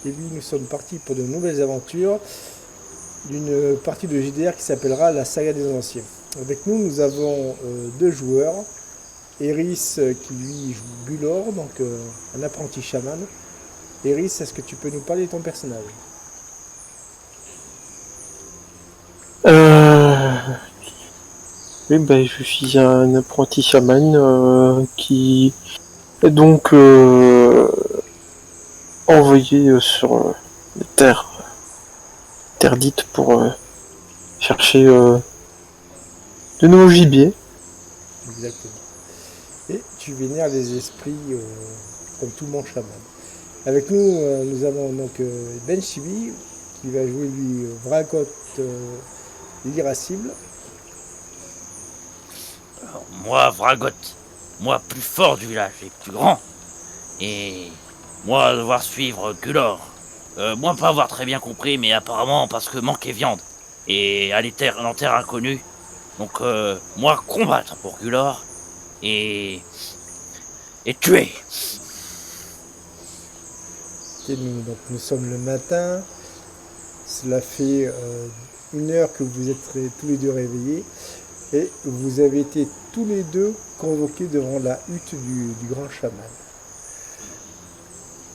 Et puis nous sommes partis pour de nouvelles aventures d'une partie de JDR qui s'appellera la saga des anciens. Avec nous, nous avons deux joueurs. Eris qui lui joue Gulor, donc un apprenti chaman. Eris, est-ce que tu peux nous parler de ton personnage? Euh, oui, ben, je suis un apprenti chaman qui est donc envoyé sur les terres dites pour chercher de nouveaux gibiers. Exactement. Et tu vénères les esprits comme tout bon chaman. Avec nous, nous avons donc Ben Chibi qui va jouer lui Vragot l'irascible. Alors, moi, Vragot, moi plus fort du village et plus grand. Et moi devoir suivre Gulor. Moi pas avoir très bien compris, mais apparemment parce que manquait viande. Et aller en terre inconnue. Donc moi combattre pour Gulor et tuer. Donc, nous sommes le matin. Cela fait 1 heure que vous êtes tous les deux réveillés. Et vous avez été tous les deux convoqués devant la hutte du grand chaman.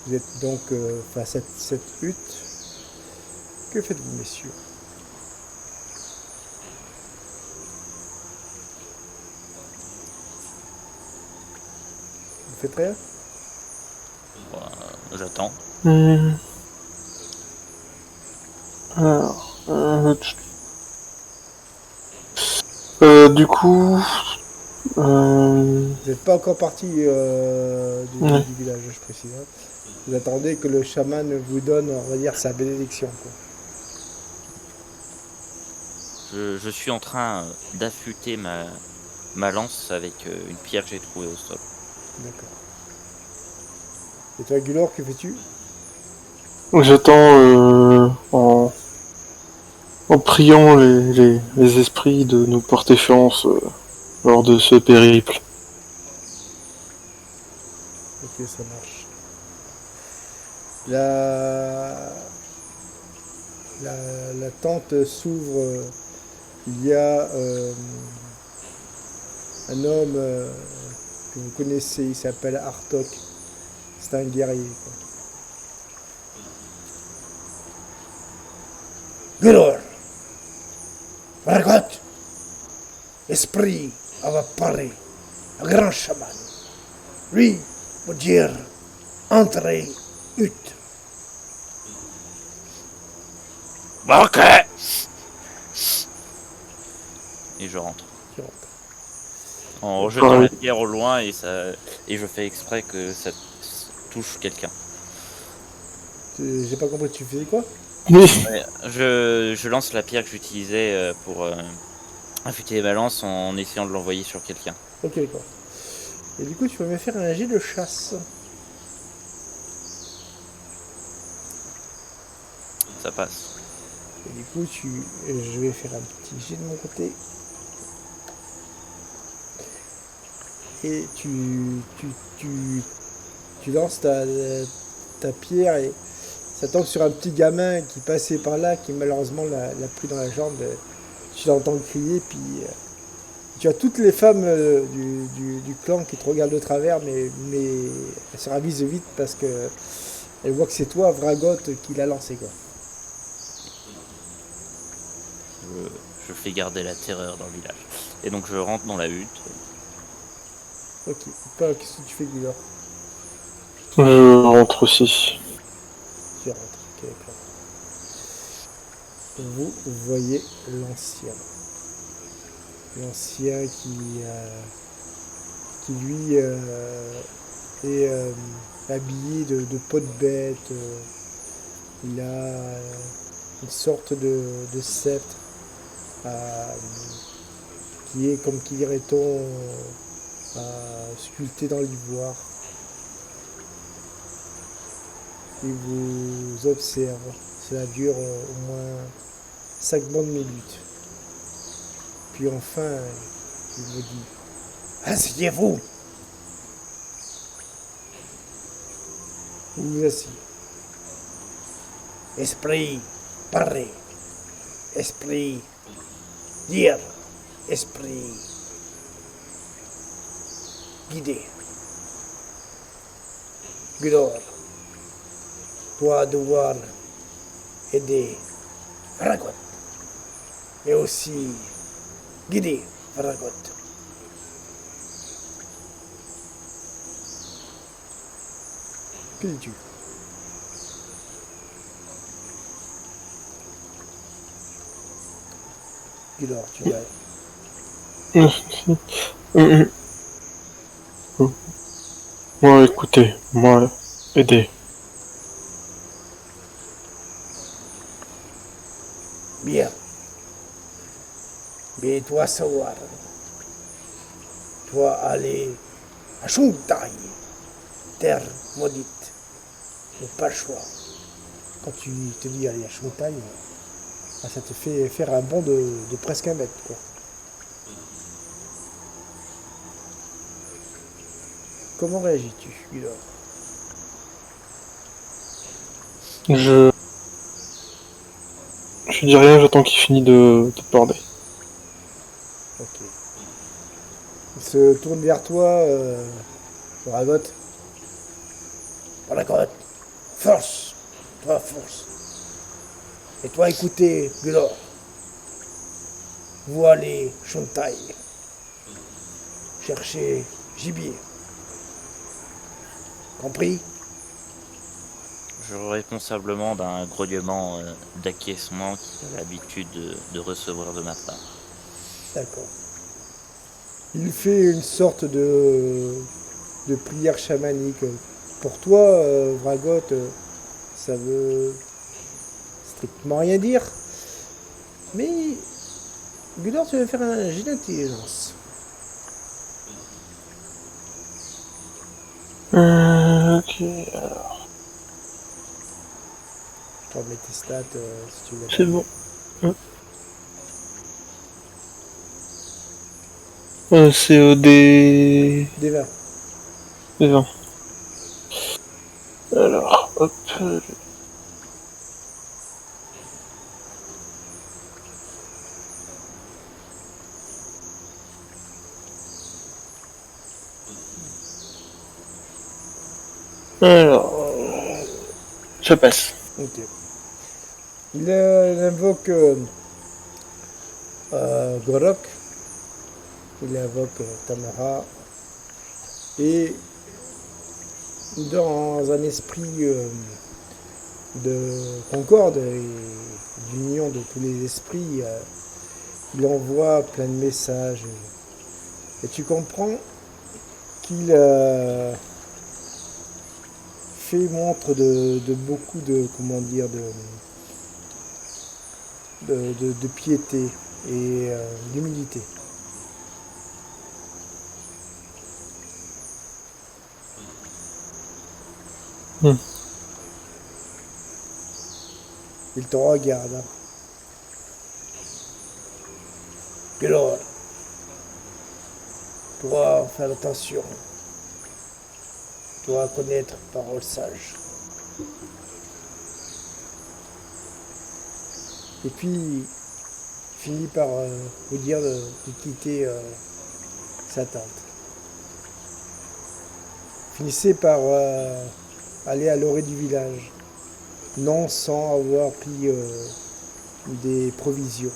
Vous êtes donc face à cette hutte. Que faites-vous, messieurs? Vous faites rien? J'attends. Hmm. Alors, du coup, Vous n'êtes pas encore parti ouais. du village, je précise. Hein. Vous attendez que le chaman vous donne, on va dire, sa bénédiction. Quoi. Je suis en train d'affûter ma lance avec une pierre que j'ai trouvée au sol. D'accord. Et toi, Gulor, que fais-tu? J'attends en priant les esprits de nous porter chance lors de ce périple. Ok, ça marche. La, la tente s'ouvre. Il y a un homme que vous connaissez, il s'appelle Artok. C'est un guerrier. Quoi. Gulor, Vragot, esprit va parler, un grand chaman. Lui, vous dire, entrez, hutte. Ok. Et je rentre. Tu rentres. En rejetant la pierre au loin et je fais exprès que ça touche quelqu'un. J'ai pas compris, tu faisais quoi? Ouais, je lance la pierre que j'utilisais pour affûter les balances en essayant de l'envoyer sur quelqu'un. Ok, d'accord. Et du coup, tu vas me faire un jet de chasse. Ça passe. Et du coup, je vais faire un petit jet de mon côté. Et tu lances ta pierre et ça tombe sur un petit gamin qui passait par là, qui malheureusement l'a pris dans la jambe. Tu l'entends crier, puis tu as toutes les femmes du clan qui te regardent de travers, mais elles se ravisent vite parce que elles voient que c'est toi, Vragot, qui l'a lancé. Quoi. Je fais garder la terreur dans le village. Et donc je rentre dans la hutte. Ok, qu'est-ce que tu fais, Guillaume? Je rentre aussi. Tu rentres, ok, d'accord. Vous voyez l'ancien. L'ancien qui lui est habillé de peau de bête. Il a une sorte de sceptre qui est, comme qui dirait-on, sculpté dans l'ivoire. Il vous observe. Cela dure au moins 5 bonnes minutes. Puis enfin, il vous dit: asseyez-vous. Vous vous asseyez. Esprit, parler. Esprit, dire. Esprit, guider. Gulor, toi devoir aider Vragot, mais aussi guider Vragot. Que dis-tu? Gulor, tu vas. Moi, écoutez, moi, aidez. Bien. Mais toi savoir. Toi aller à Shuntai, terre maudite. Mais pas le choix. Quand tu te dis aller à Shuntai, ça te fait faire un bond de presque 1 mètre, quoi. Comment réagis-tu, Gulor? Je dis rien, j'attends qu'il finisse de parler. Ok. Il se tourne vers toi, Vragot. Vragot, force. Toi, force. Et toi, écoutez, Gulor. Vous allez Shuntai. Chercher gibier. Compris? Je réponds simplement d'un grognement d'acquiescement qu'il a l'habitude de recevoir de ma part. D'accord. Il fait une sorte de prière chamanique. Pour toi, Vragot, ça veut strictement rien dire. Mais, Gulor, tu vas faire un jet d'intelligence. Ok. Je te remets tes stats si tu veux. C'est bon. C'est des... Des 20. des 20. Alors, hop. Alors, ça passe. Ok. Il invoque Gorok. Il invoque Tamara. Et dans un esprit de concorde et d'union de tous les esprits, il envoie plein de messages. Et tu comprends qu'il fait montre de beaucoup de, comment dire, de piété et d'humilité. Il te regarde. Hein. Alors, toi, faire attention. Toi, connaître parole sage. Et puis, il finit par vous dire de quitter sa tente. Finissez par aller à l'orée du village. Non sans avoir pris des provisions.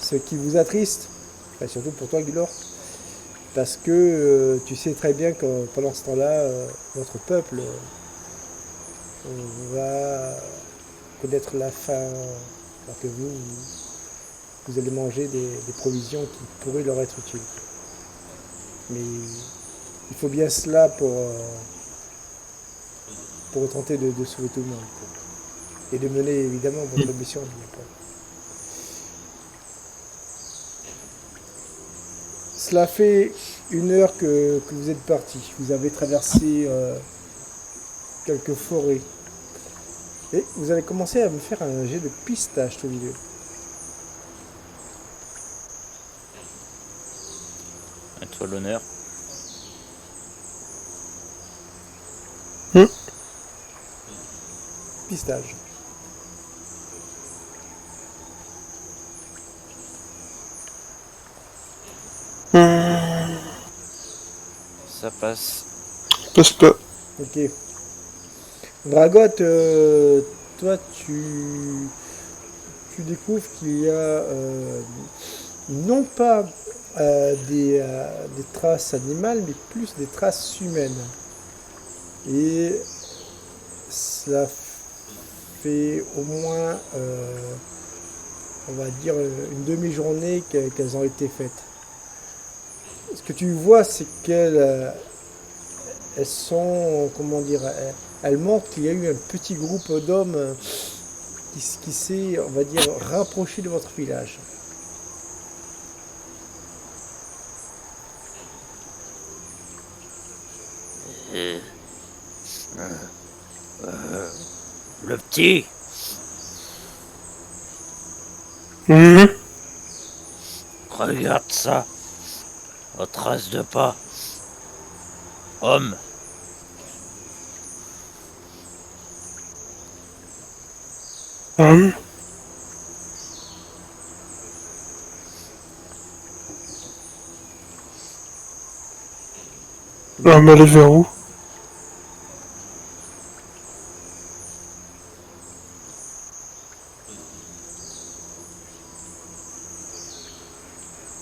Ce qui vous attriste, enfin, surtout pour toi, Gulor, parce que tu sais très bien que pendant ce temps-là, votre peuple va connaître la faim, alors que vous allez manger des provisions qui pourraient leur être utiles. Mais il faut bien cela pour tenter de sauver tout le monde. Et de mener évidemment votre mission. Cela fait 1 heure que vous êtes parti. Vous avez traversé quelques forêts. Et vous allez commencer à me faire un jet de pistache tous les deux. À toi l'honneur. Pistage. ça passe. Passe pas. Ok. Dragot, toi, tu découvres qu'il y a non pas des traces animales, mais plus des traces humaines. Et cela fait au moins, on va dire, une demi-journée qu'elles ont été faites. Ce que tu vois, c'est elles sont, comment dire, elles montrent qu'il y a eu un petit groupe d'hommes qui s'est, on va dire, rapproché de votre village. Euh, le petit, Mhm. regarde ça. Aux traces de pas. Homme, Hum. Mais aller vers où?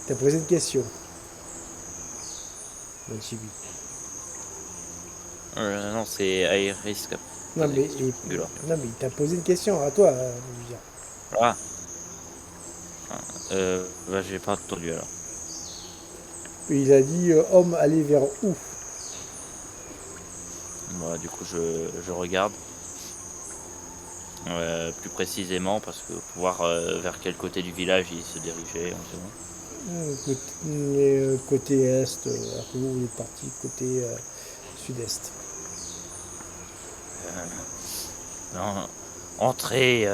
T'as posé une question, mon chibi. non, c'est Iris qui a Non posé la mais, question. Gulor. non mais il t'a posé une question à toi, je veux dire. Ah, bah j'ai pas entendu alors. Il a dit homme aller vers où? Bah, du coup, je regarde plus précisément parce que pour voir vers quel côté du village il se dirigeait environ. Côté est, vous il est parti côté sud-est. Non, entrée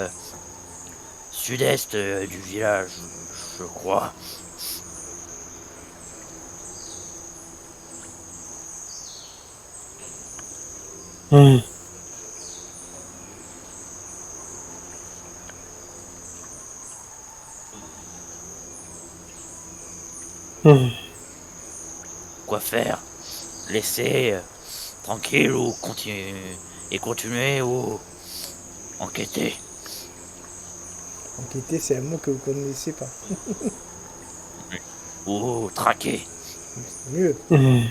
sud-est du village, je crois. Hum. Hum. Quoi faire? Laisser tranquille ou continuer ou enquêter? Enquêter, c'est un mot que vous connaissez pas. Ou traquer? C'est mieux. Hum.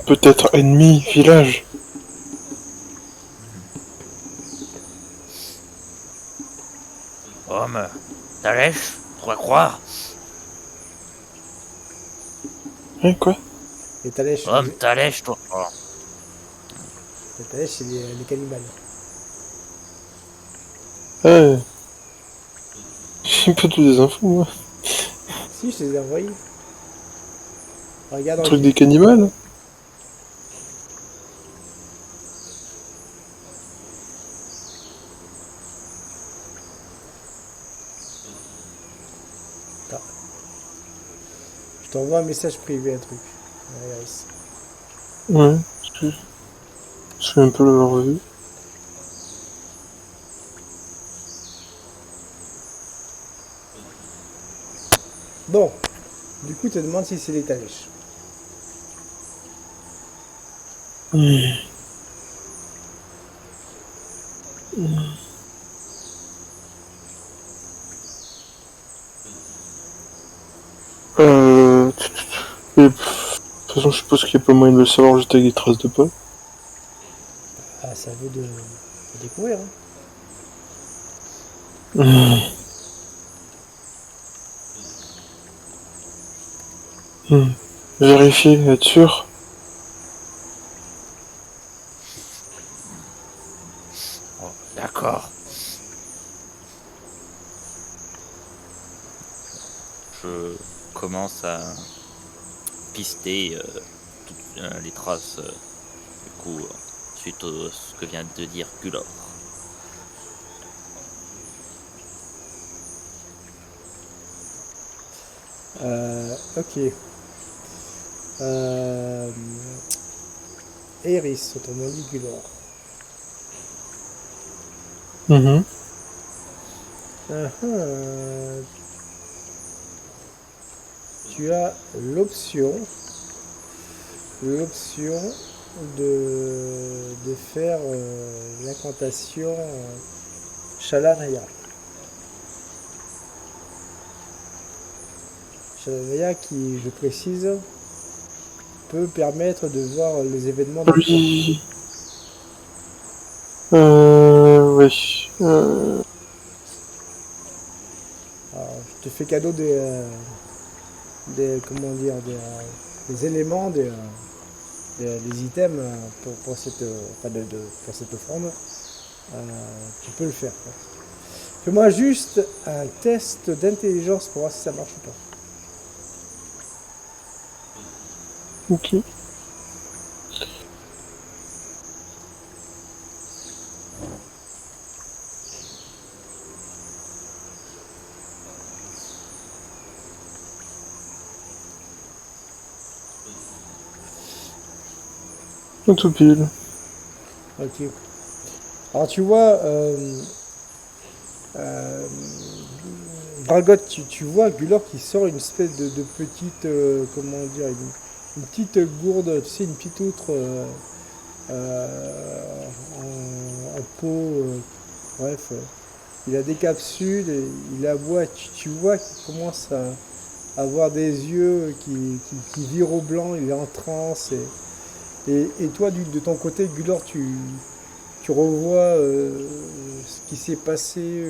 Peut-être ennemi, village. Homme, Talèche, pourrais croire. Hein, quoi? Les Talèches, Homme, Talèche, toi. Oh, c'est les cannibales. Ah, j'ai pas toutes les infos, moi. Si, je te les ai envoyés. Regarde Le en truc guide. des cannibales? Attends. Je t'envoie un message privé, un truc. Iris. Ouais, je vais un peu l'avoir vu. Bon, du coup, tu te demandes si c'est les Talèches. Hum. Et, de toute façon, je suppose qu'il n'y a pas moyen de le savoir juste avec des traces de pas. Ah, ça vaut de découvrir. Hein. Hum. Hum. Vérifier, être sûr. oh, d'accord. Je commence à pister toutes les traces, du coup, suite à ce que vient de dire Gulor. Ok. Eris, autrement dit Gulor. Mhm. Ah, ah. tu as l'option de faire l'incantation Shalanaya. Shalanaya qui, je précise, peut permettre de voir les événements dans le temps. Oui. Oui. Alors, je te fais cadeau comment dire, des éléments, des items pour cette, pour cette offrande. Tu peux le faire, quoi. Fais-moi juste un test d'intelligence pour voir si ça marche ou pas. Ok. Un tout pile. Ok. Alors tu vois, Dragot, tu vois Gulor qui sort une espèce de petite, comment dire, une petite gourde, tu sais, une petite outre en peau, bref. Il a des capsules, et il la boit, tu vois qu'il commence à avoir des yeux qui virent au blanc, il est en transe. Et toi, de ton côté, Gulor, tu revois ce qui s'est passé.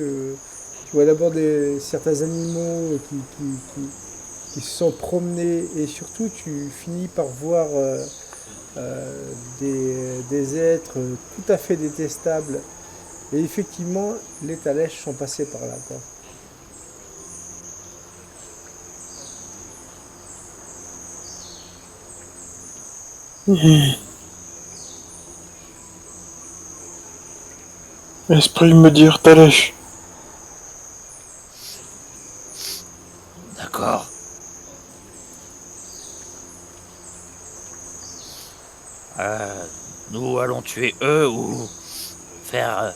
Tu vois d'abord certains animaux qui se sont promenés et surtout tu finis par voir des êtres tout à fait détestables. Et effectivement, les Talèches sont passés par là, quoi. Esprit me dire Talèche. D'accord. Nous allons tuer eux ou faire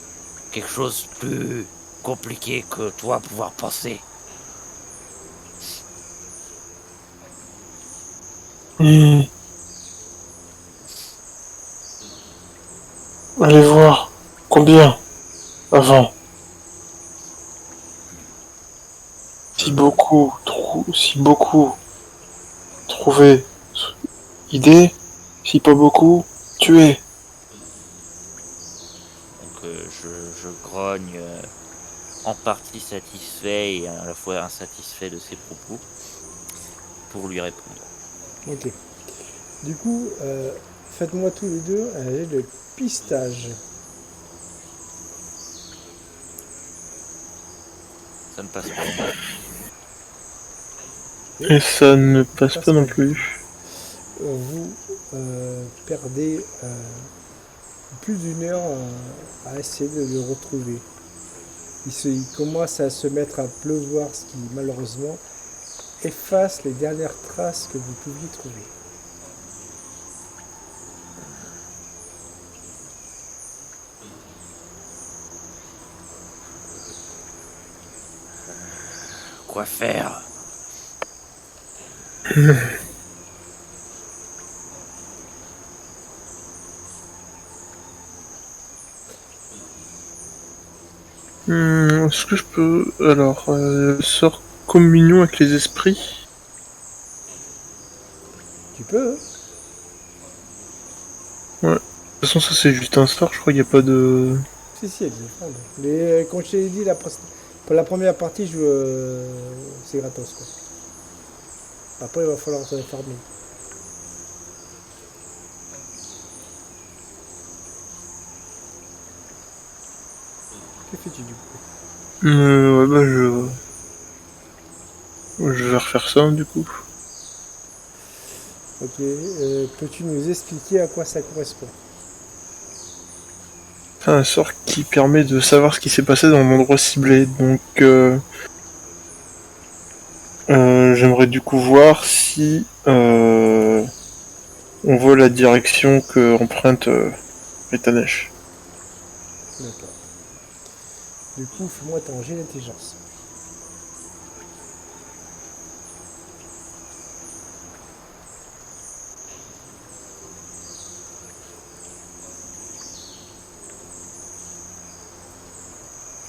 quelque chose de plus compliqué que toi pouvoir penser. Allez voir. Combien avant. Si beaucoup, trouver idée. Si pas beaucoup, tuer. Donc je grogne en partie satisfait et à la fois insatisfait de ses propos pour lui répondre. Ok. Du coup, faites-moi tous les deux un jet de pistage. Ça ne passe pas non plus. Et ça ne passe pas non plus. Vous perdez plus d'une heure à essayer de le retrouver. Il commence à se mettre à pleuvoir, ce qui malheureusement efface les dernières traces que vous pouviez trouver. Quoi faire? Est-ce que je peux... Alors, sort communion avec les esprits. Tu peux, hein? Ouais. De toute façon, ça c'est juste un sort, je crois qu'il n'y a pas de... Si, elle défend. Mais comme je t'ai dit, pour la première partie, c'est gratos, quoi. Après, il va falloir se farmer. Que fais-tu du coup? Ouais, bah je vais refaire ça, du coup. Ok, peux-tu nous expliquer à quoi ça correspond? C'est un sort qui permet de savoir ce qui s'est passé dans l'endroit ciblé, donc... j'aimerais du coup voir si... on voit la direction que emprunte Ritanesh. D'accord. Du coup, fais-moi ton jet d'intelligence.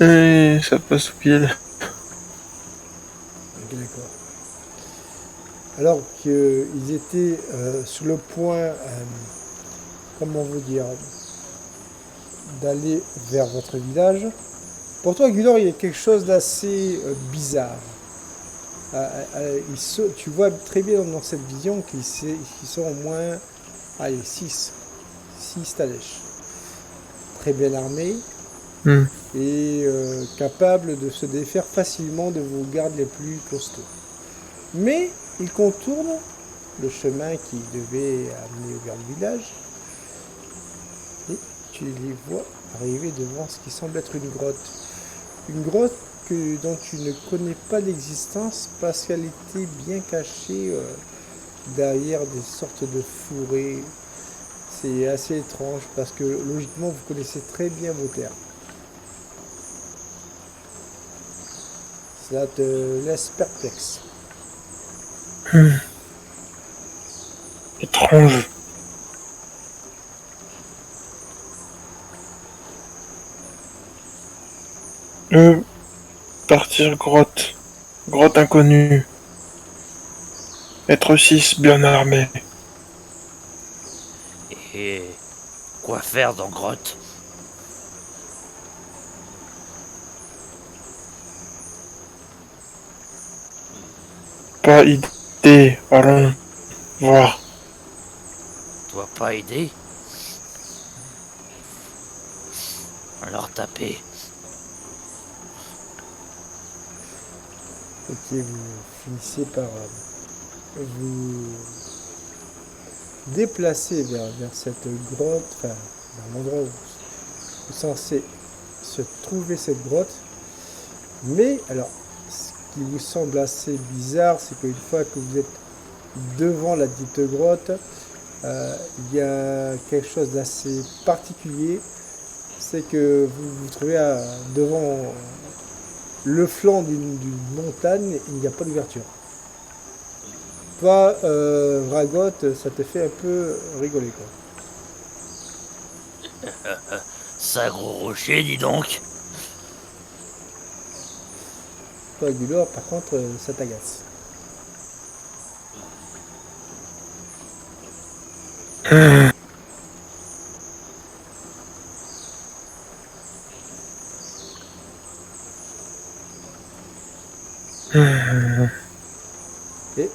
Et ça passe au pile. Ok, d'accord. Alors qu'ils étaient sur le point, comment vous dire, d'aller vers votre village, pour toi, Gulor, il y a quelque chose d'assez bizarre. Tu vois très bien dans cette vision qu'ils sont au moins, allez, 6 Talèches. Très bien armés Hmm. et capables de se défaire facilement de vos gardes les plus costauds. Mais ils contournent le chemin qui devait amener vers le village et tu les vois arriver devant ce qui semble être une grotte. Une grotte dont tu ne connais pas l'existence parce qu'elle était bien cachée derrière des sortes de fourrés. C'est assez étrange parce que logiquement vous connaissez très bien vos terres. Cela te laisse perplexe. Étrange. Partir grotte. Grotte inconnue. Être 6 bien armé. Et quoi faire dans grotte? Pas idée. Allons voir. Dois pas aider? Alors tapez. Ok, vous finissez par vous déplacer vers cette grotte, enfin, vers l'endroit où vous êtes censé se trouver cette grotte. Mais alors, ce qui vous semble assez bizarre, c'est qu'une fois que vous êtes devant la dite grotte, il y a quelque chose d'assez particulier. C'est que vous vous trouvez devant le flanc d'une montagne et il n'y a pas d'ouverture. Toi, Vragot, ça te fait un peu rigoler, quoi. Ça gros rocher, dis donc. Toi, Gulor, par contre, ça t'agace. Et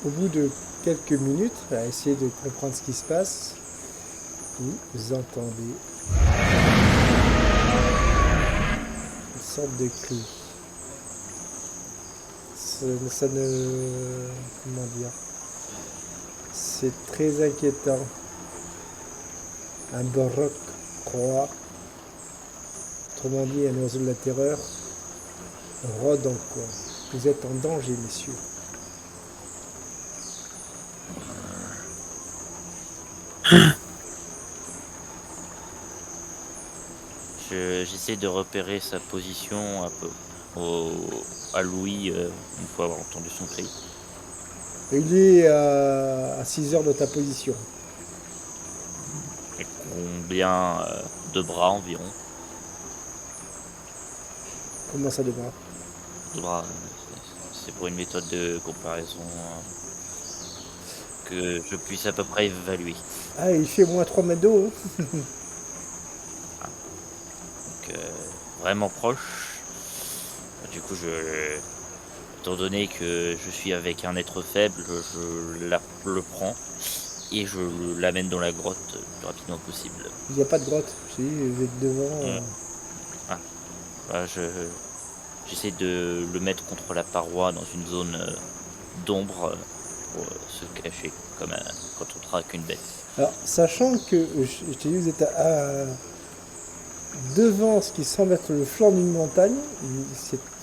au bout de quelques minutes, à essayer de comprendre ce qui se passe, vous entendez une sorte de cri. Ça ne... Comment dire? C'est très inquiétant. Un baroque roi, autrement dit un oiseau de la terreur, rôde en coin. Vous êtes en danger, messieurs. J'essaie de repérer sa position un peu à Louis une fois avoir entendu son cri. Il est à 6 heures de ta position. Et combien de bras environ? Comment ça devra? De bras, c'est pour une méthode de comparaison que je puisse à peu près évaluer. Ah, il fait moins 3 mètres d'eau. Hein. Donc vraiment proche. Du coup, étant donné que je suis avec un être faible, le prends et je l'amène dans la grotte le plus rapidement possible. Il n'y a pas de grotte. Si, vous êtes devant. Ah, voilà, j'essaie de le mettre contre la paroi dans une zone d'ombre pour se cacher comme quand on traque une bête. Alors, sachant que je t'ai dit, vous êtes devant ce qui semble être le flanc d'une montagne,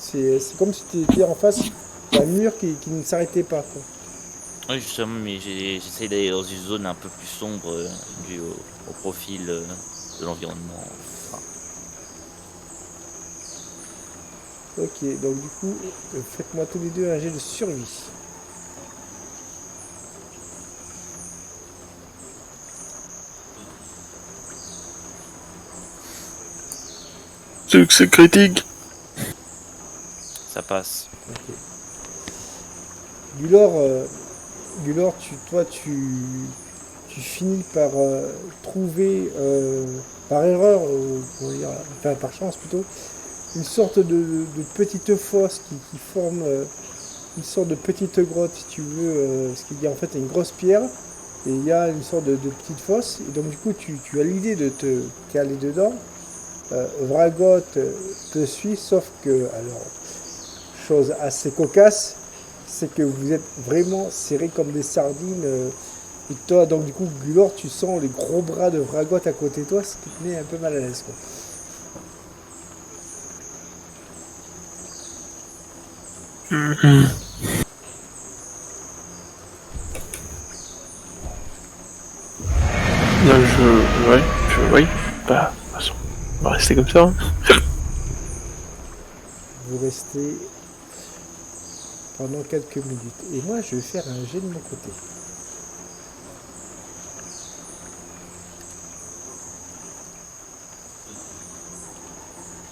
c'est comme si tu étais en face d'un mur qui ne s'arrêtait pas, quoi. Oui, justement, mais j'essaie d'aller dans une zone un peu plus sombre dû au profil de l'environnement. Enfin, Ok, donc du coup, faites-moi tous les deux un jet de survie. Succès critique. Ça passe. Ok. Gulor, tu finis par trouver, par erreur, comment dire, enfin par chance plutôt, une sorte de petite fosse qui forme une sorte de petite grotte, si tu veux, ce qui est en fait une grosse pierre, et il y a une sorte de petite fosse, et donc du coup tu as l'idée de te caler dedans. Vragot te suit, sauf que, alors, chose assez cocasse, c'est que vous êtes vraiment serrés comme des sardines. Et toi, donc du coup, Gulor, tu sens les gros bras de Vragot à côté de toi, ce qui te met un peu mal à l'aise, quoi. Là, oui. Bah, de toute façon, on va rester comme ça. Hein. Vous restez pendant quelques minutes. Et moi, je vais faire un jet de mon côté.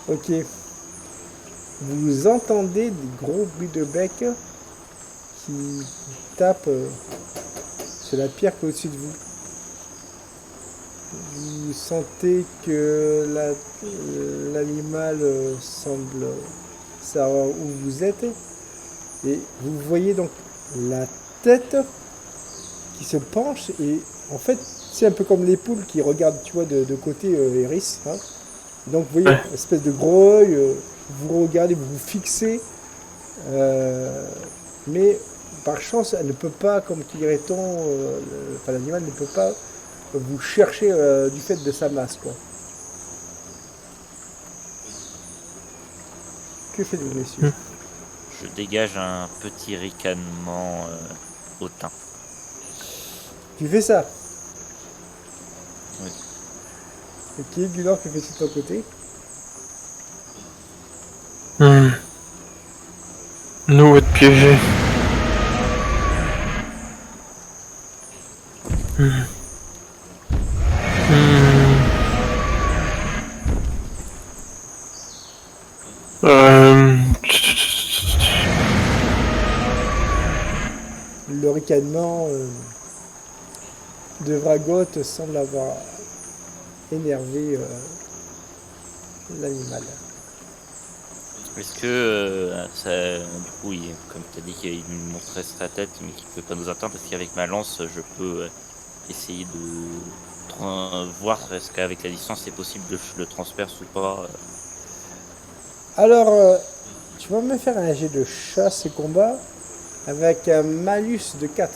Ok. Vous entendez des gros bruits de bec qui tapent sur la pierre qui est au-dessus de vous. Vous sentez que l'animal semble savoir où vous êtes. Et vous voyez donc la tête qui se penche. Et en fait, c'est un peu comme les poules qui regardent, tu vois, de côté hérissent. Hein. Donc vous voyez, une espèce de gros œil. Vous regardez, vous vous fixez. Mais par chance, elle ne peut pas, comme dirait-on, l'animal ne peut pas vous chercher du fait de sa masse, quoi. Que faites-vous, messieurs? Je dégage un petit ricanement hautain. Tu fais ça? Oui. Ok, Gulor, que fais-tu de ton côté? Nous être piégés. Le ricanement de Vragot semble avoir énervé l'animal. Est-ce que du coup, comme tu as dit qu'il montrait sa tête, mais qu'il ne peut pas nous atteindre, parce qu'avec ma lance, je peux essayer de voir est-ce qu'avec la distance, c'est possible de le transperce ou pas. Alors, tu vas me faire un jet de chasse et combat avec un malus de 4.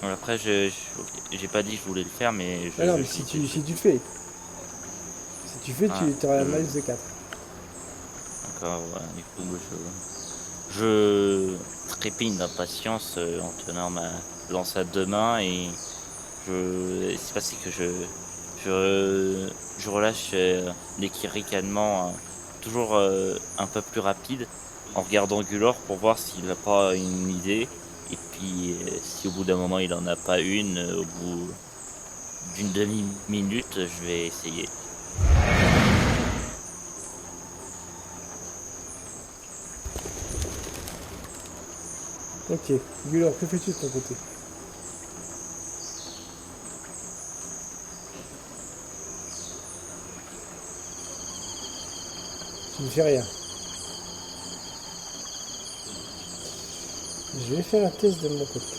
Après, j'ai pas dit que je voulais le faire, mais Non, mais si tu le fais. Si tu fais, tu auras un malus de 4. D'accord, ouais, du coup, je trépigne d'impatience en tenant ma lance à deux mains et ce qui se passe, c'est que je relâche des ricanements toujours un peu plus rapides en regardant Gulor pour voir s'il n'a pas une idée. Et puis, si au bout d'un moment il en a pas une, au bout d'une demi-minute, je vais essayer. Ok, Gulor, que fais-tu de ton côté? Tu ne fais rien. Je vais faire un test de mon côté.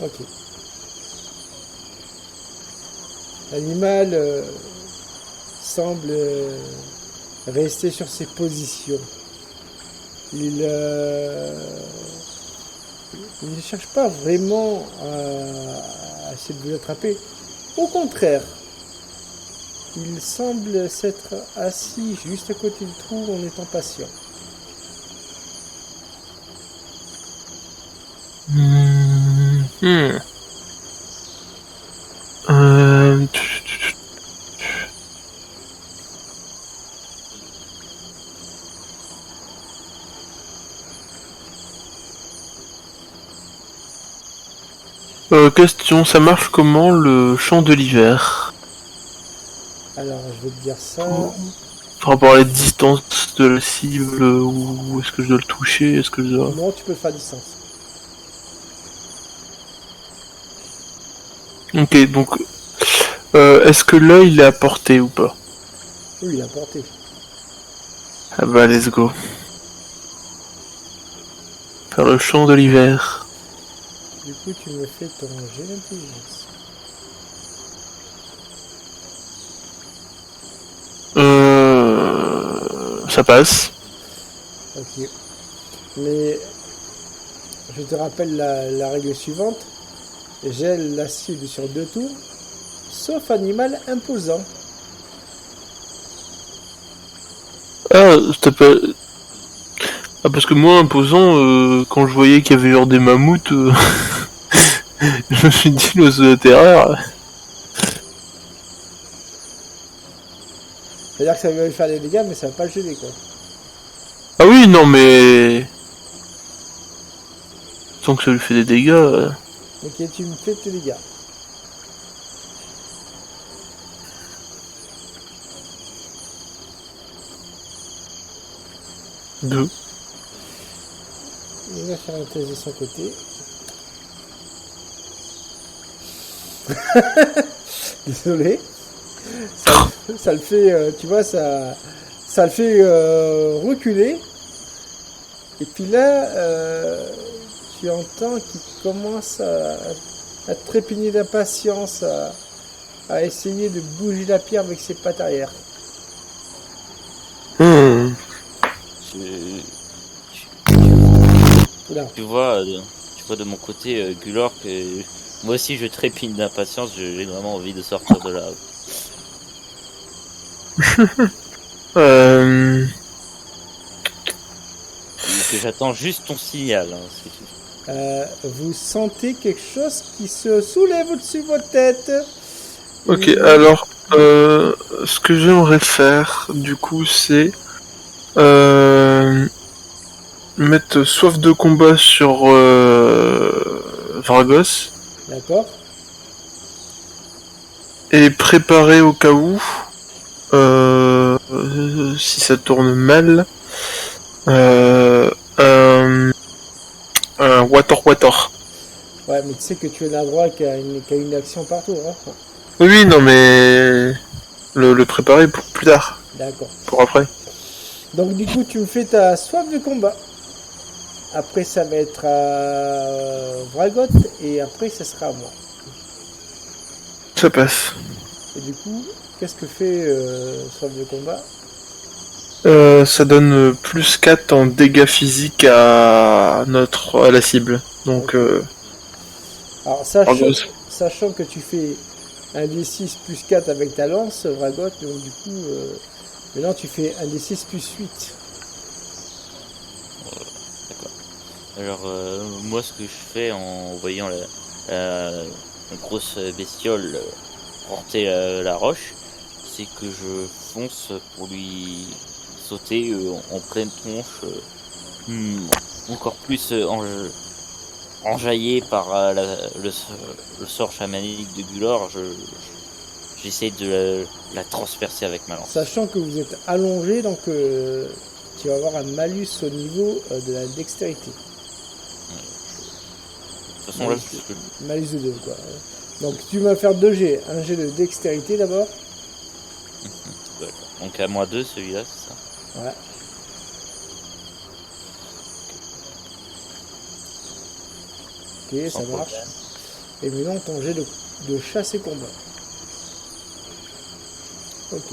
Ok. L'animal semble rester sur ses positions. Il ne cherche pas vraiment à essayer de vous attraper. Au contraire, il semble s'être assis juste à côté du trou en étant patient. Question, ça marche comment le champ de l'hiver? Alors, je vais te dire ça. Par rapport à la distance de la cible, ou est-ce que je dois le toucher? Est-ce que je dois... Non, tu peux le faire à distance. Ok, donc... est-ce que l'œil il est à portée ou pas? Oui, il a porté. Ah bah, let's go. Faire le champ de l'hiver. Du coup, tu me fais ton jet d'intelligence. Ça passe. Ok. Mais je te rappelle la règle suivante. Gèle la cible sur 2 tours, sauf animal imposant. Ah, t'appelles... Ah, parce que moi, imposant, quand je voyais qu'il y avait genre des mammouths, je me suis dit l'oiseau de terreur. C'est-à-dire que ça va lui faire des dégâts, mais ça va pas le gêner, quoi. Ah oui, non mais... Tant que ça lui fait des dégâts... Ok, tu me fais tes dégâts. Deux. Il va faire un test de son côté. Désolé. Ça le fait, tu vois, ça le fait reculer. Et puis là, tu entends qu'il commence à trépigner d'impatience, à essayer de bouger la pierre avec ses pattes arrière. Hmm. Oula. Tu vois de mon côté, Gulor, que moi aussi je trépigne d'impatience, j'ai vraiment envie de sortir de là. Euh... Que j'attends juste ton signal, hein, c'est tout. Vous sentez quelque chose qui se soulève au-dessus de votre tête. Ok, Et- alors... ce que j'aimerais faire, du coup, c'est... mettre soif de combat sur Vargos D'accord. et préparer au cas où si ça tourne mal un water. Ouais, mais tu sais que tu es un droit qui a une action par tour. Hein. Oui, non mais le préparer pour plus tard, D'accord. pour après. Donc du coup, tu me fais ta soif de combat. Après, ça va être à Vragot et après, ça sera à moi. Ça passe. Et du coup, qu'est-ce que fait soif de combat? Ça donne plus 4 en dégâts physiques à la cible. Donc Alors, Vargos. sachant que tu fais un D6 plus 4 avec ta lance, Vragot, donc du coup, maintenant tu fais un D6 plus 8. Alors moi ce que je fais en voyant la grosse bestiole porter la roche, c'est que je fonce pour lui sauter en pleine tronche, encore plus enjaillé par le sort chamanique de Gulor, j'essaie de la transpercer avec ma lance. Sachant que vous êtes allongé, donc tu vas avoir un malus au niveau de la dextérité. De toute façon là, Malus de 2, quoi. Donc tu vas faire 2 G. Un G de dextérité d'abord. d'accord. Donc à moi 2 celui-là, c'est ça. Ouais. Ok, Sans ça marche. problème. Et maintenant ton jet de chasse et combat. Ok.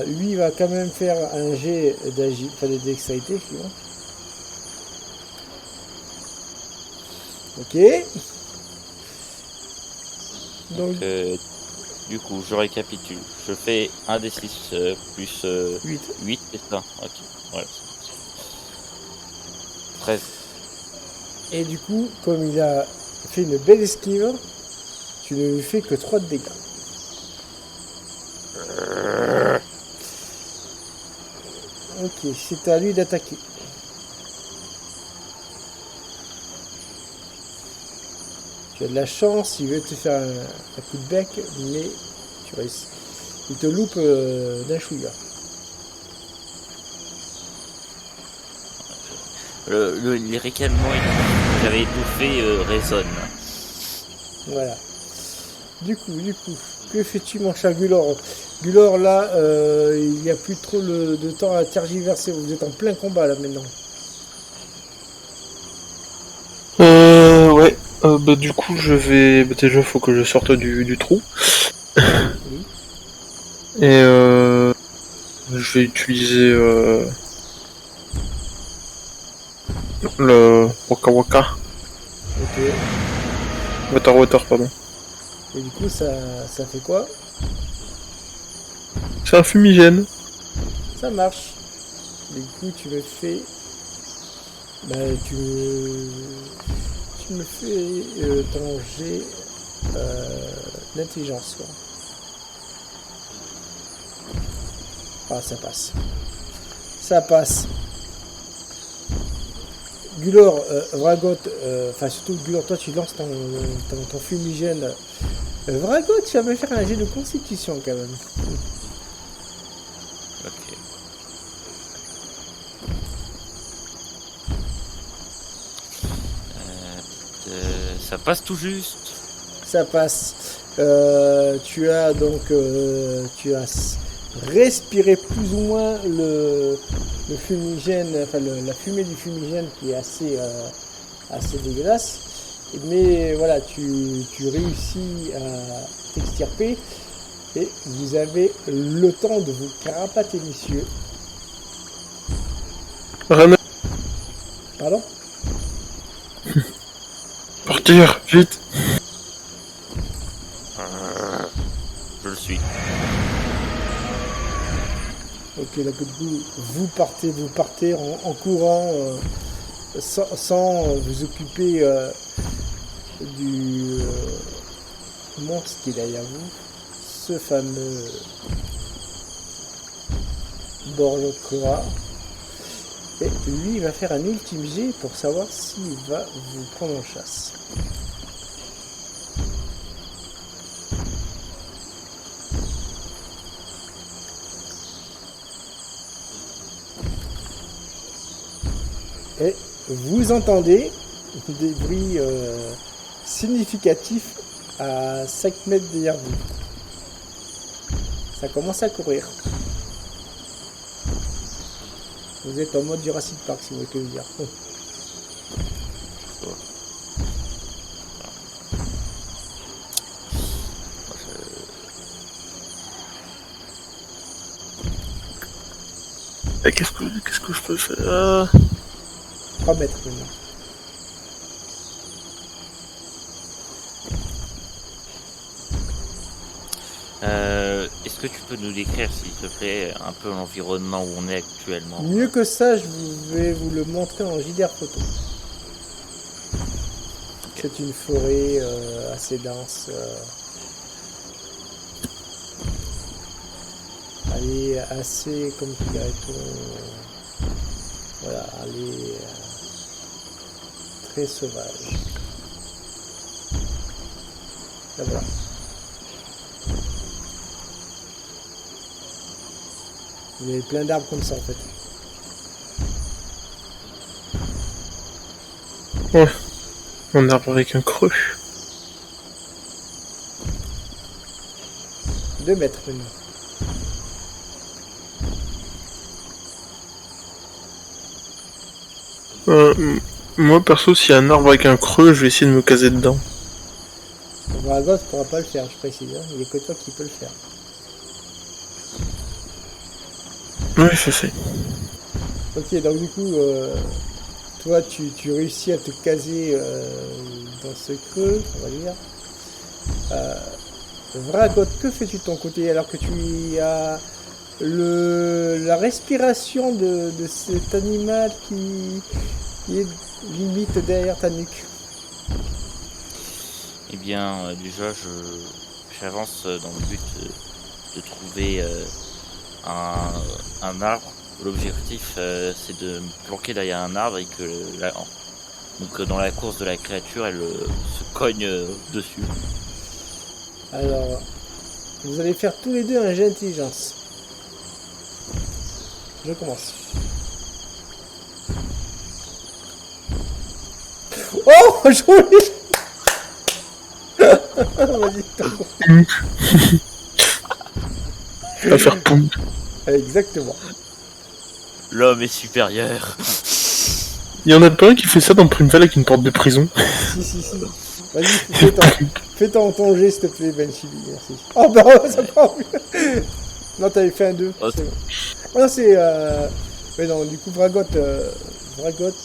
Lui il va quand même faire un jet de dextérité, suivant. Ok. Donc Du coup, je récapitule. Je fais un des 6 plus 8. 8, c'est ça. Ok, voilà. 13. Et du coup, comme il a fait une belle esquive, tu ne lui fais que 3 de dégâts. Ok, c'est à lui d'attaquer. Tu Tu as de la chance, il veut te faire un coup de bec, mais tu réussis. Il te loupe d'un chouïa. Les ricanements que j'avais étouffés résonnent. Voilà. Du coup, que fais-tu mon cher Gulor? Gulor, là, il n'y a plus trop de temps à tergiverser. Vous êtes en plein combat là maintenant. Ouais. Bah du coup je vais. Bah, déjà faut que je sorte du trou. Oui. Et je vais utiliser le Waka Waka. Ok. Water, pardon. Et du coup, ça fait quoi? C'est un fumigène. Ça marche. Du coup, tu me fais. Bah, tu me fais ton jet d'intelligence, quoi. Ah, ça passe. Ça passe. Gulor, Vragot, enfin surtout Gulor, toi tu lances ton fumigène. Vragot, tu vas me faire un jet de constitution quand même. Ok. Ça passe tout juste. Ça passe. Tu as donc tu as respiré plus ou moins le fumigène, enfin la fumée du fumigène qui est assez dégueulasse. Mais voilà, tu réussis à t'extirper et vous avez le temps de vous carapater, messieurs. Ramène. Pardon? Partir, vite. Je le suis. Ok, donc du coup, vous partez en courant sans vous occuper du monstre qui est derrière vous, ce fameux Borlokora. Et lui, il va faire un ultime jet pour savoir s'il va vous prendre en chasse. Et vous entendez des bruits significatifs à 5 mètres derrière vous. Ça commence à courir. Vous êtes en mode Jurassic Park, si vous voulez que je dire. Qu'est-ce que je peux faire 3 mètres maintenant. Est-ce que tu peux nous décrire, s'il te plaît, un peu l'environnement où on est actuellement? Mieux que ça, je vais vous le montrer en JDR photo. C'est une forêt assez dense. Elle est assez, comme dirait-on, voilà, elle est très sauvage. Là, voilà. Vous avez plein d'arbres comme ça en fait. Ouais. Un arbre avec un creux. 2 mètres maintenant. Moi perso, s'il y a un arbre avec un creux, je vais essayer de me caser dedans. Vragot ne pourra pas le faire, je précise. Hein. Il n'y a que toi qui peux le faire. Oui, je sais. Ok, donc du coup, toi, tu réussis à te caser dans ce creux, on va dire. Vragot, que fais-tu de ton côté alors que tu as la respiration de cet animal qui est limite derrière ta nuque? Eh bien, déjà, j'avance dans le but de trouver un arbre. L'objectif, c'est de me planquer derrière un arbre et que Donc dans la course de la créature, elle se cogne dessus. Alors, vous allez faire tous les deux un jet d'intelligence. Je commence. Oh, joli. Vas-y, À faire poum. exactement. L'homme est supérieur. Il y en a pas un qui fait ça dans Primeval avec une porte de prison. Si. Vas-y, fais ton jet, s'il te plaît, Benchibi, merci. Oh, bah, ça prend mieux. Non, t'avais fait un 2. Oh, C'est bon. Oh, non, c'est... Mais non, du coup, Vragot...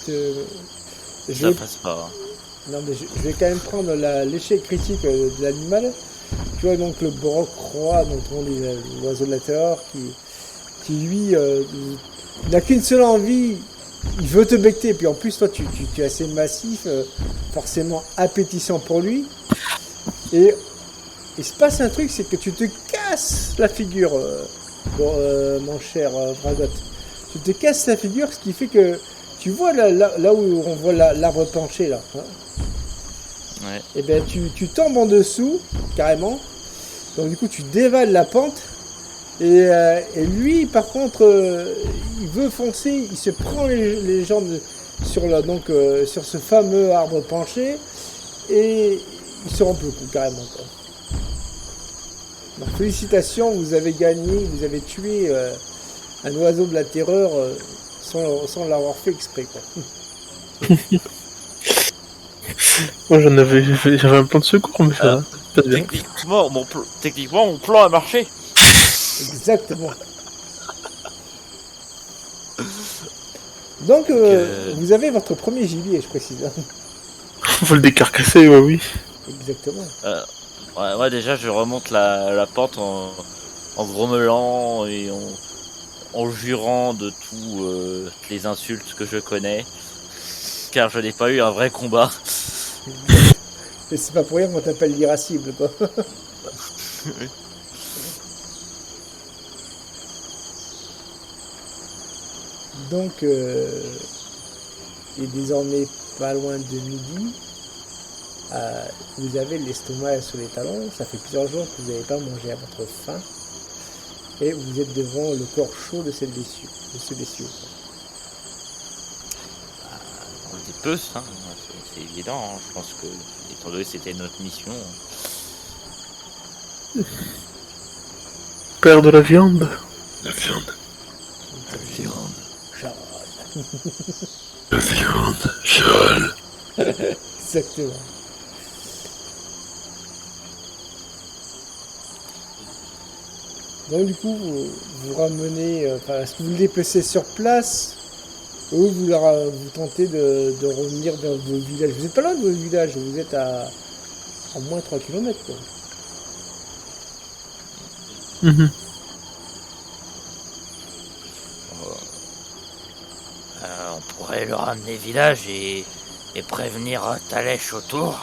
je Ça vais... passe pas. Non, mais je vais quand même prendre l'échec critique de l'animal. Tu vois, donc, le broc roi, donc l'oiseau de la terreur, qui lui, n'a qu'une seule envie... Il veut te becter, puis en plus, toi, tu es assez massif, forcément appétissant pour lui. Et il se passe un truc, c'est que tu te casses la figure, mon cher Vragot. Tu te casses la figure, ce qui fait que tu vois là où on voit l'arbre penché, là. Hein, Ouais. et bien, tu tombes en dessous, carrément. Donc, du coup, tu dévales la pente. Et lui, par contre, il veut foncer, il se prend les jambes sur ce fameux arbre penché et il se rend peu coup, carrément. Quoi. Donc, félicitations, vous avez gagné, vous avez tué un oiseau de la terreur sans l'avoir fait exprès. Quoi. Moi j'avais un plan de secours, mais ça va. Pas bien. Techniquement, mon plan a marché. Exactement. Donc, vous avez votre premier gibier, je précise. On va le décarcasser, ouais, oui. Exactement. Ouais, déjà, je remonte la pente en grommelant et en jurant de toutes les insultes que je connais. Car je n'ai pas eu un vrai combat. Et c'est pas pour rien qu'on t'appelle l'irascible, quoi. Donc, il est désormais pas loin de midi. Vous avez l'estomac sur les talons. Ça fait plusieurs jours que vous n'avez pas mangé à votre faim. Et vous êtes devant le corps chaud de ce bestiau. On était peu, ça. C'est évident. Hein. Je pense que, étant donné que c'était notre mission. Perdre la viande. La viande. La viande. Jaune. Exactement. Donc du coup, vous ramenez, est-ce que vous le déplacez sur place ou vous tentez de revenir dans vos villages? Vous n'êtes pas loin de vos villages, vous êtes à moins 3 km quoi. Mhm. On pourrait le ramener village et prévenir Talèche autour.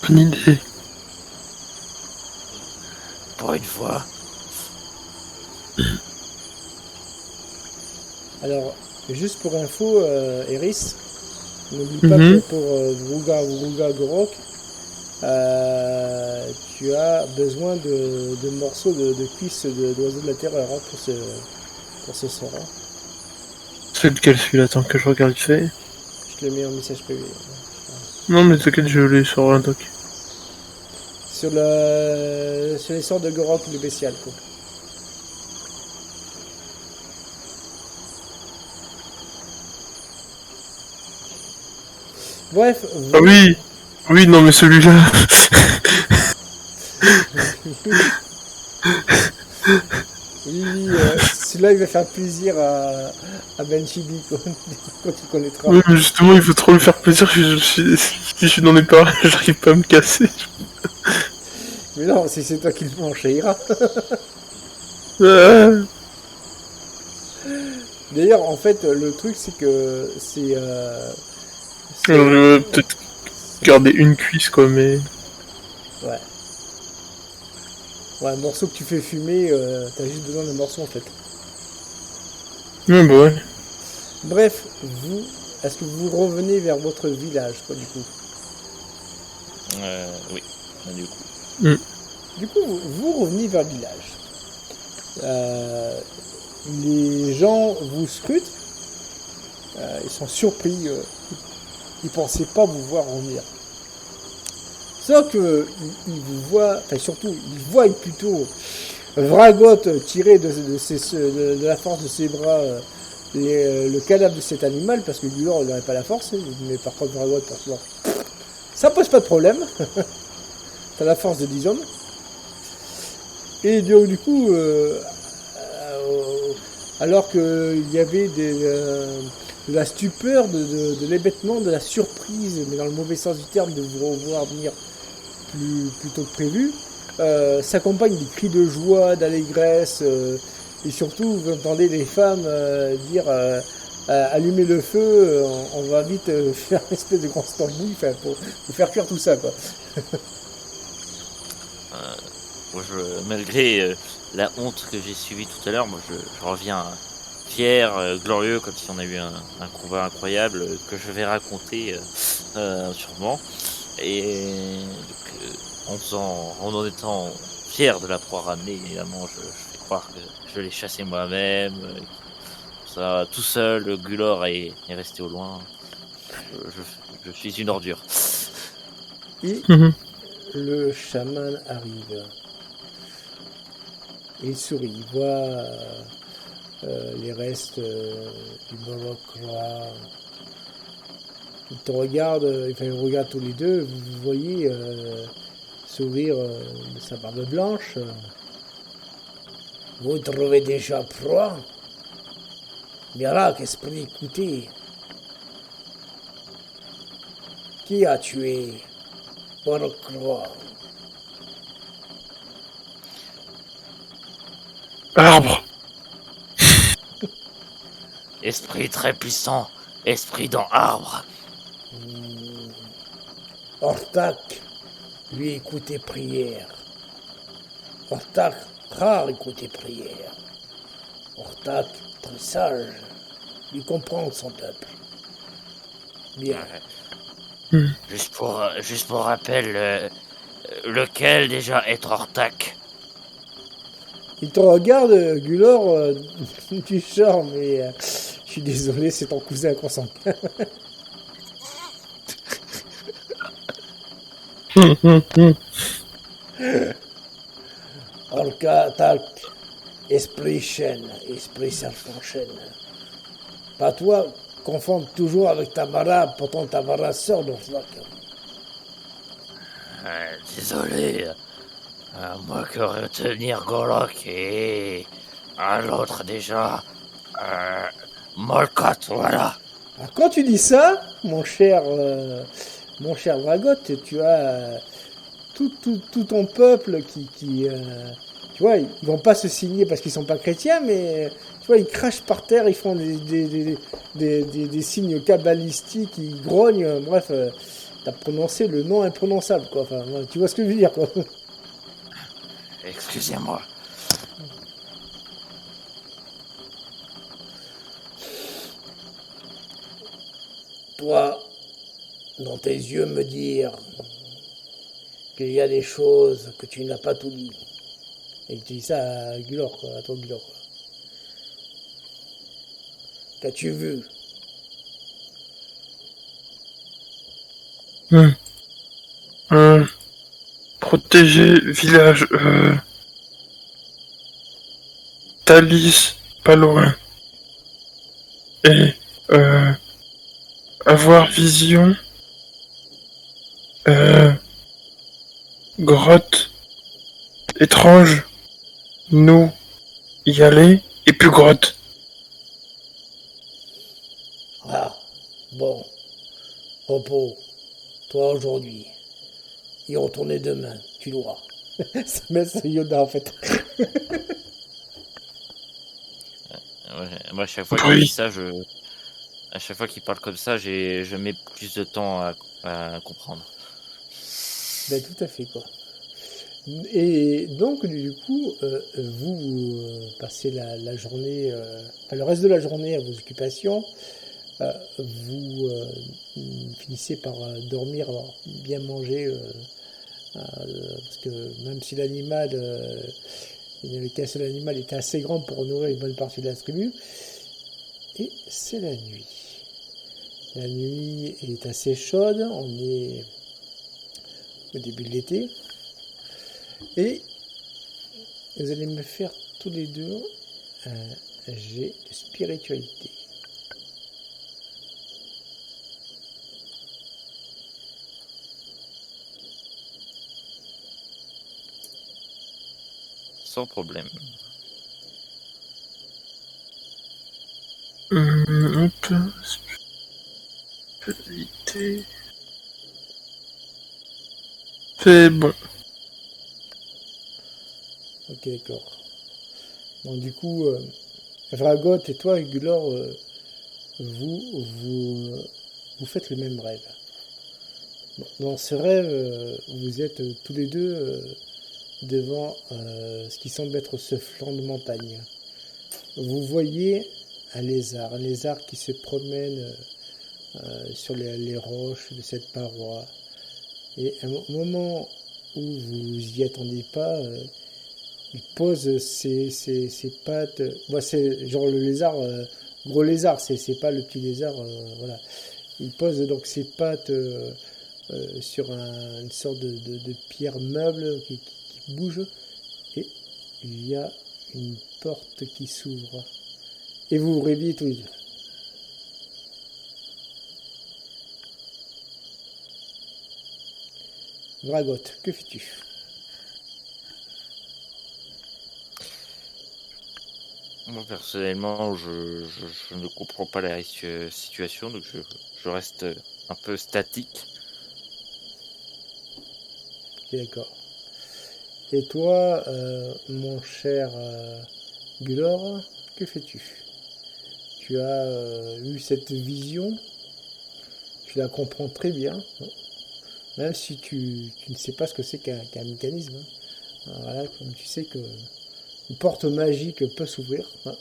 Bonne idée. Pour une fois. Alors, juste pour info, Eris, n'oublie pas que pour Vruga Gorok, tu as besoin de morceaux de cuisses d'oiseaux de la terreur hein, pour ce sort. Hein. C'est lequel celui-là? Attends que je regarde vite fait. Je te le mets en message privé. Non mais t'inquiète, je l'ai sur un doc. Sur les sorts de Gorok, le bestial quoi. Bref. Ah oui. Oui, non mais celui-là. Oui, celui-là il va faire plaisir à Benchibi quand il connaîtra. Oui, mais justement, il faut trop lui faire plaisir si je n'en ai pas, j'arrive pas à me casser. Mais non, si c'est toi qui le manges, ça ira. D'ailleurs, en fait, le truc c'est que c'est. Peut-être garder une cuisse quoi, mais. Ouais. Ouais, un morceau que tu fais fumer, t'as juste besoin d'un morceau en fait. Ouais, bah ouais. Bref, est-ce que vous revenez vers votre village, quoi, du coup? Oui, du coup. Du coup, vous revenez vers le village. Les gens vous scrutent. Ils sont surpris. Ils pensaient pas vous voir revenir. Sauf que ils vous voient, enfin surtout, ils voient plutôt Vragot tirer de la force de ses bras le cadavre de cet animal, parce que Gulor n'aurait pas la force, mais par contre Vragot, ça pose pas de problème. T'as la force de 10 hommes. Et du coup, alors qu'il y avait de la stupeur, de l'hébétement, de la surprise, mais dans le mauvais sens du terme, de vous revoir venir plus tôt que prévu, s'accompagne des cris de joie, d'allégresse, et surtout vous entendez les femmes dire allumer le feu, on va vite faire une espèce de grand tambouille pour faire cuire tout ça, quoi. Moi, malgré la honte que j'ai subie tout à l'heure, moi je reviens fier, glorieux, comme si on a eu un combat incroyable que je vais raconter sûrement. Et donc, en étant fier de la proie ramenée, évidemment, je fais croire que je l'ai chassé moi-même. Ça, tout seul, Gulor est resté au loin. Je suis une ordure. Et le chaman arrive. Et il sourit, il voit les restes du Moloch Roi. Il te regarde, enfin ils regardent tous les deux, vous voyez sourire de sa barbe blanche. Vous trouvez déjà proie? Miracle, esprit, écoutez. Qui a tué Moloch Roi? Arbre. Esprit très puissant, esprit dans arbre. Hortak, lui écoutait prière. Hortak, rare écouter prière. Hortak, très sage, lui comprendre son peuple. Bien. Juste pour rappel, lequel déjà est Hortak? Il te regarde, Gulor, du genre, mais je suis désolé, c'est ton cousin consanguin. Orca attaque, esprit chaîne, esprit serpent chaîne. Pas toi, confondre toujours avec Tamara, pourtant Tamara sort d'Orflac. Désolé, moi que retenir Golok et l'autre déjà, Molkot, voilà. Alors quand tu dis ça, mon cher Vragot, tu as tout ton peuple qui tu vois, ils vont pas se signer parce qu'ils sont pas chrétiens, mais tu vois, ils crachent par terre, ils font des signes kabbalistiques, ils grognent, bref, t'as prononcé le nom imprononçable, quoi. Enfin, tu vois ce que je veux dire, quoi. Excusez-moi. Toi, dans tes yeux, me dire qu'il y a des choses que tu n'as pas tout dit. Et il te dit ça à Gulor, quoi, à toi Gulor, quoi. Qu'as-tu vu? Protéger village. Thalys, pas loin. Et avoir vision. Grotte étrange. Nous y aller. Et puis grotte. Ah, bon, repos, toi aujourd'hui. Y retourner demain, tu dois. Ça met ce Yoda en fait. Ouais, moi, à chaque fois qu'il dit Oui. ça, à chaque fois qu'il parle comme ça, je mets plus de temps à comprendre. Ben tout à fait quoi. Et donc, du coup, vous passez la journée, enfin, le reste de la journée à vos occupations. Vous finissez par dormir, avoir bien mangé, parce que même si l'animal, il n'y avait qu'un seul animal, il était assez grand pour nourrir une bonne partie de la tribu. Et c'est la nuit. La nuit est assez chaude, on est au début de l'été. Et vous allez me faire tous les deux un jet de spiritualité. Sans problème. Hop. Spiritualité. C'est bon. Ok, d'accord. Donc du coup, Vragot et toi, Gulor, vous faites le même rêve. Bon, dans ce rêve, vous êtes tous les deux devant ce qui semble être ce flanc de montagne. Vous voyez un lézard qui se promène sur les roches de cette paroi. Et à un moment où vous y attendez pas, il pose ses pattes. Moi, c'est genre le lézard, gros lézard, c'est pas le petit lézard, voilà. Il pose donc ses pattes sur une sorte de pierre meuble qui bouge, et il y a une porte qui s'ouvre. Et vous vous réveillez tous les deux. Vragot, que fais-tu? Moi, personnellement, je ne comprends pas la situation, donc je reste un peu statique. Ok, d'accord. Et toi, mon cher Gulor, que fais-tu? Tu as eu cette vision, tu la comprends très bien, même si tu ne sais pas ce que c'est qu'un mécanisme. Hein. Voilà, comme tu sais que une porte magique peut s'ouvrir. Hein.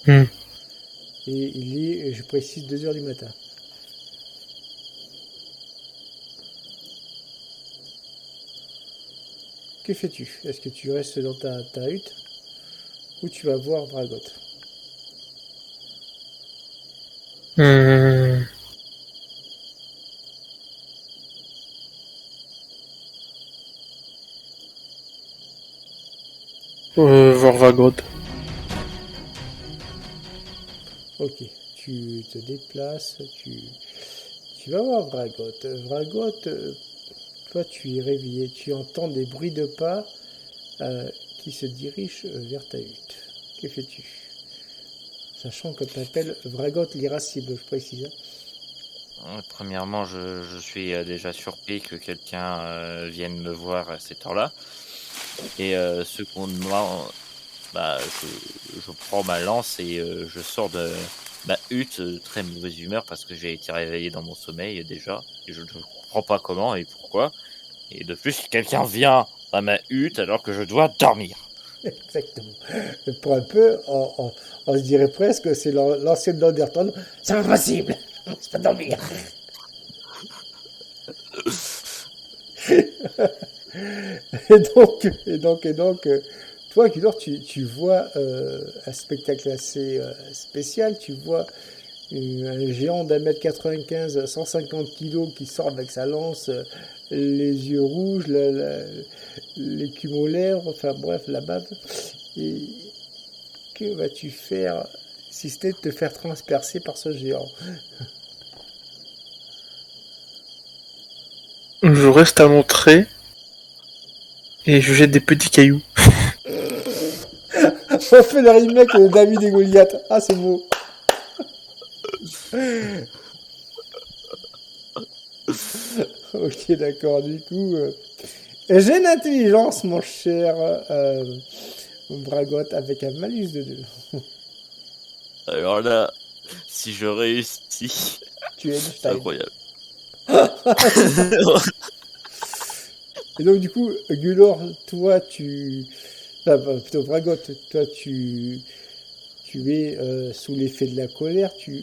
Hmm. Et il est, je précise, 2 heures du matin. Que fais-tu? Est-ce que tu restes dans ta hutte ou tu vas voir Vragot? Hmm. Voir Vagrod. Ok, tu te déplaces, tu vas voir Vragot. Vragot, toi tu es réveillé, tu entends des bruits de pas qui se dirigent vers ta hutte. Que fais-tu? Sachant que tu t'appelles Vragot l'irascible, je précise. Premièrement, je suis déjà surpris que quelqu'un vienne me voir à cette heure-là. Et secondement, bah, je prends ma lance et je sors de ma hutte, très mauvaise humeur parce que j'ai été réveillé dans mon sommeil déjà. Et je ne comprends pas comment et pourquoi. Et de plus, quelqu'un vient à ma hutte alors que je dois dormir. Exactement. Pour un peu, on se dirait presque que c'est l'ancienne Landerton. C'est impossible. Je peux dormir. Et donc, toi, Gulor, tu vois un spectacle assez spécial. Tu vois un géant d'1,95 m, 150 kilos qui sort avec sa lance, les yeux rouges, l'écume aux lèvres, enfin bref, la bave. Et que vas-tu faire si c'était de te faire transpercer par ce géant? Je reste à l'entrée et je jette des petits cailloux. On fait le remake de David et Goliath. Ah, c'est beau. Ok, d'accord. Du coup, j'ai une intelligence, mon cher Bragot, avec un malus de 2. Alors là, si je réussis, Tu es c'est Einstein. incroyable. Et donc, du coup, Gulor, toi, plutôt Vragot, toi, tu es sous l'effet de la colère, tu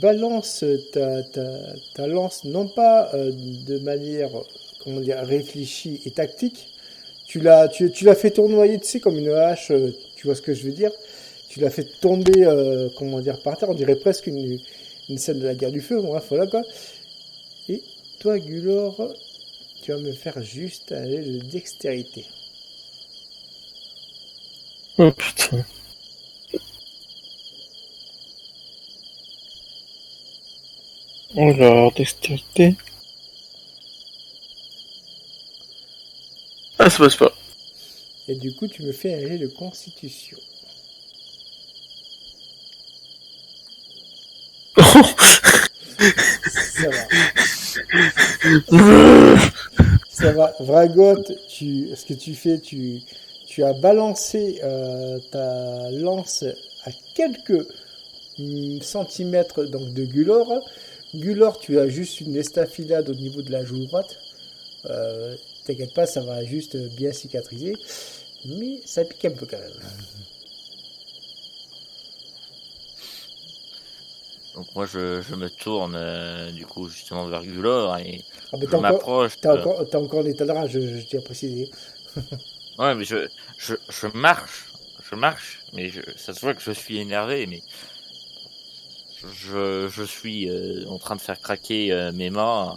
balances ta lance, non pas de manière, comment dire, réfléchie et tactique, tu l'as fait tournoyer, tu sais, comme une hache, tu vois ce que je veux dire. Tu l'as fait tomber, comment dire, par terre, on dirait presque une scène de la guerre du feu, bref, voilà quoi. Et toi, Gulor, tu vas me faire juste un jet de dextérité. Oh putain. Alors, dextérité. Ah, ça passe pas. Et du coup, tu me fais un jet de constitution. Ça va. Ça va. Vragot, ce que tu fais, tu as balancé ta lance à quelques centimètres donc, de Gulor. Gulor, tu as juste une estafilade au niveau de la joue droite. T'inquiète pas, ça va juste bien cicatriser. Mais ça pique un peu quand même. Donc moi je me tourne du coup justement vers Gulor et Ah, mais je m'approche. t'es encore en état de rage, je tiens à préciser. Ouais, mais je marche, mais ça se voit que je suis énervé, mais je suis en train de faire craquer mes mains,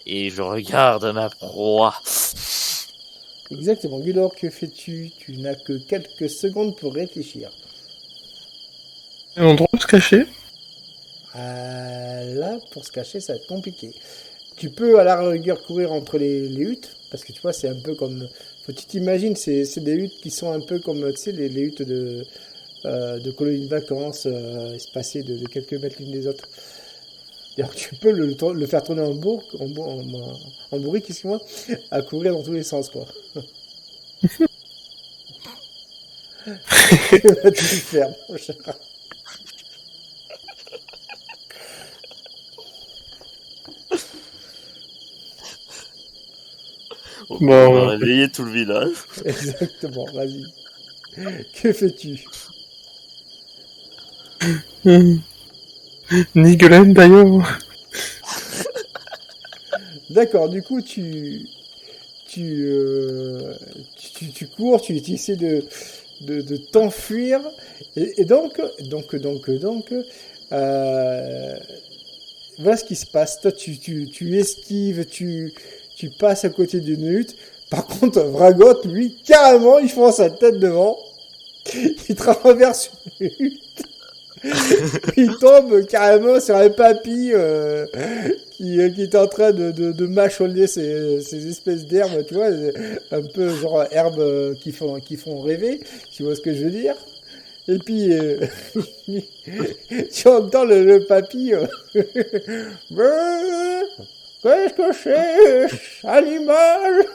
et je regarde ma proie. Exactement. Gulor, que fais-tu? Tu n'as que quelques secondes pour réfléchir. Un endroit où se cacher? Là, pour se cacher, ça va être compliqué. Tu peux à la rigueur courir entre les huttes, parce que tu vois, c'est un peu comme. Faut que tu t'imagines, c'est des huttes qui sont un peu comme, tu sais, les huttes de colonies de vacances, espacées de quelques mètres l'une des autres. Alors, tu peux le faire tourner en bourrique, excuse-moi, à courir dans tous les sens, quoi. Que vas-tu faire, mon cher? On Bon, va réveiller tout le village. Exactement, vas-y. Que fais-tu? Nigelen d'ailleurs. D'accord, du coup, tu, euh, tu cours, tu essaies de t'enfuir, et donc, voilà ce qui se passe. Toi, tu esquives, tu passes à côté d'une hutte. Par contre, Vragot, lui, carrément, il fonce sa tête devant, il traverse une hutte. Il tombe carrément sur un papy qui est en train de mâchonner ces espèces d'herbes, tu vois, un peu genre herbes qui font rêver, tu vois ce que je veux dire. Et puis, tu entends le papy. Qu'est-ce que c'est, animal?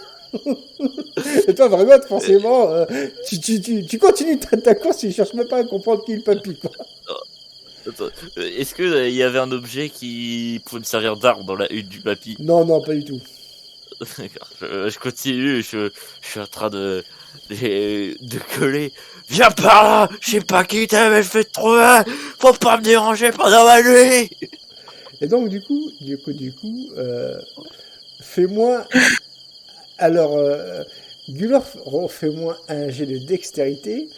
Et toi, vraiment, forcément, tu continues ta course, tu cherches même pas à comprendre qui est le papy, quoi. Attends, est-ce que il y avait un objet qui pouvait me servir d'arme dans la hutte du papy? Non, non, pas du tout. D'accord. Je continue, je suis en train de coller. Viens par là, je sais pas qui t'es, mais je vais te trouver. Faut pas me déranger pendant ma nuit. Et donc, du coup, fais-moi. Alors, Gulor, fais-moi un jet de dextérité.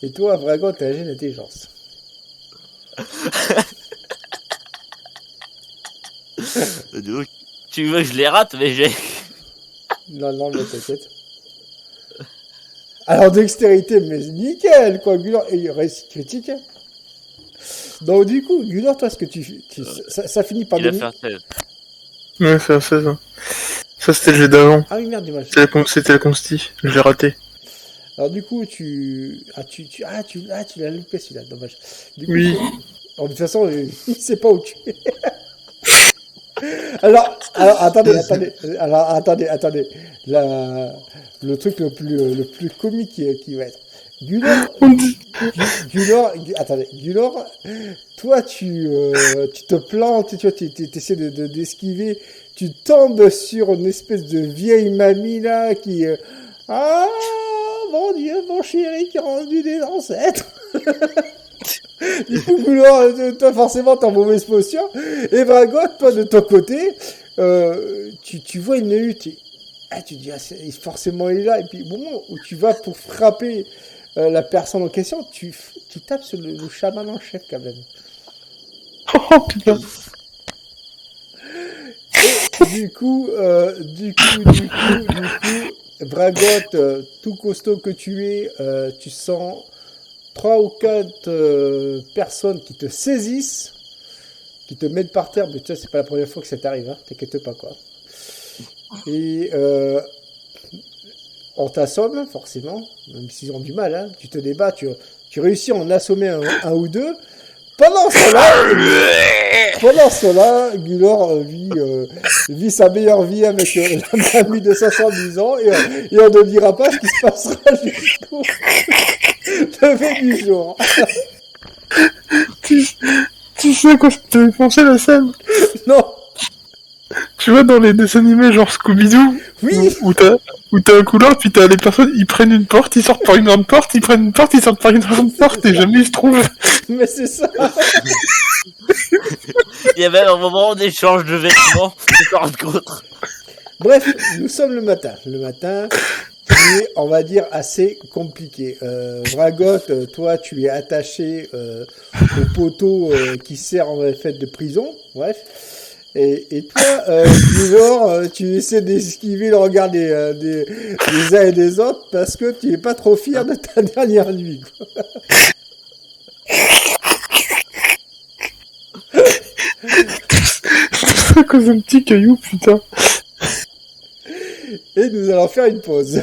Et toi, Vragot, un jet d'intelligence. Donc, tu veux que je les rate, mais j'ai. Non, non, mais t'inquiète. Alors, dextérité, mais nickel, quoi, Gulor. Et il reste critique. Donc, du coup, Gulor, toi, ce que ça finit par Il a donner. fait un 16. Ouais, c'est un 16. Hein. Ça, c'était le jet d'avant. Ah oui, merde, dommage. C'était la consti. Je l'ai raté. Alors, du coup, tu l'as loupé celui-là, dommage. Du coup, Oui. alors, de toute façon, il sait pas où tu es. Alors, attendez. Le truc le plus comique qui va être. Gulor, Attendez, Gulor, toi tu te plantes, tu vois, essaies d'esquiver, tu tombes sur une espèce de vieille mamie là qui... ah, mon Dieu, mon chéri qui a rendu des ancêtres. Du coup, Gulor, toi forcément t'es en mauvaise posture. Et Vragot, toi de ton côté, tu vois une hutte. Ah, tu dis, forcément il est là. Et puis au moment où tu vas pour frapper la personne en question, tu tapes sur le chaman en chef quand même. Oh putain. Et du coup, Vragot, tout costaud que tu es, tu sens 3 ou 4 personnes qui te saisissent, qui te mettent par terre. Mais tu sais, c'est pas la première fois que ça t'arrive, hein, t'inquiète pas quoi. Et on t'assomme, forcément, même s'ils ont du mal, hein. Tu te débats, tu réussis à en assommer un ou deux. Pendant cela, Gulor vit sa meilleure vie avec la mamie de 70 ans et on ne dira pas ce qui se passera jusqu'au lever du jour. Tu sais quoi, ça te fait penser la scène? Non. Tu vois dans les dessins animés genre Scooby-Doo, Oui. où t'as un couloir, puis t'as les personnes, ils prennent une porte, ils sortent par une grande porte, ils prennent une porte, ils sortent par une grande porte, et jamais ils se trouvent. Mais c'est ça. Il y avait un moment d'échange de vêtements de part d'autre. Bref, nous sommes le matin. Le matin, qui est, on va dire, assez compliqué. Vragot, toi, tu es attaché au poteau qui sert en fait de prison. Bref. Et toi, Gulor, tu essaies d'esquiver le regard des uns et des autres parce que tu n'es pas trop fier de ta dernière nuit. Quoi. C'est à cause d'un petit caillou, putain. Et nous allons faire une pause.